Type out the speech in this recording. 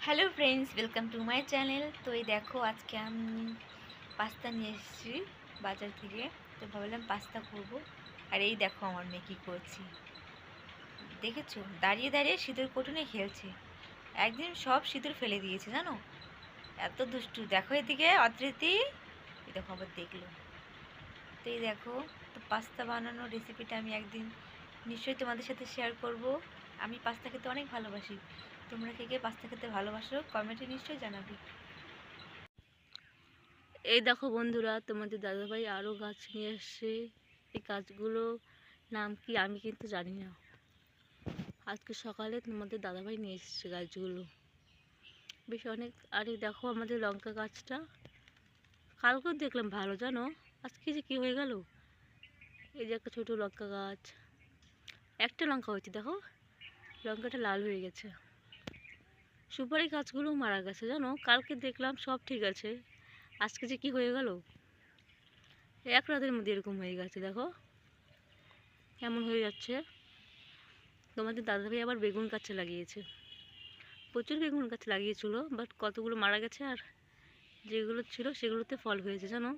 Hello friends, welcome to my channel. তো এই দেখো, আজকে আমি পাস্তা নিয়ে এসেছি বাজার থেকে। তো ভাবলাম পাস্তা করব। আর এই দেখো আমার মেয়ে কী করছি, দেখেছো? দাঁড়িয়ে দাঁড়িয়ে সিঁদুর কোটনে খেলছে। একদিন সব সিঁদুর ফেলে দিয়েছে, জানো? এত দুষ্টু। দেখো এদিকে অতৃতি, এই দেখো আবার দেখলো। তো এই দেখো, তো পাস্তা বানানোর রেসিপিটা আমি একদিন নিশ্চয়ই তোমাদের সাথে শেয়ার করব। আমি পাস্তা খেতে অনেক ভালোবাসি। তোমরা কে কে পাস্তা খেতে ভালোবাসো কমেন্টে নিশ্চয়ই জানাবে। এই দেখো বন্ধুরা, তোমাদের দাদাভাই আরও গাছ নিয়ে এসছে। এই গাছগুলো নাম কি আমি কিন্তু জানি না। আজকে সকালে তোমাদের দাদাভাই নিয়ে এসছে গাছগুলো, বেশ অনেক। আর এই দেখো আমাদের লঙ্কা গাছটা, কালকেও দেখলাম ভালো, জানো, আজকে যে কী হয়ে গেল। এই যে একটা ছোটো লঙ্কা গাছ, একটা লঙ্কা হয়েছে, দেখো লঙ্কাটা লাল হয়ে গেছে। সুপারি গাছগুলো মারা গেছে, জানো, কালকে দেখলাম সব ঠিক আছে, আজকে যে কী হয়ে গেল। এক রাতের মধ্যে এরকম হয়ে গেছে, দেখো কেমন হয়ে যাচ্ছে। তোমাদের দাদাভাই আবার বেগুন গাছে লাগিয়েছে, প্রচুর বেগুন গাছ লাগিয়েছিল, বাট কতগুলো মারা গেছে, আর যেগুলো ছিল সেগুলোতে ফল হয়েছে, জানো।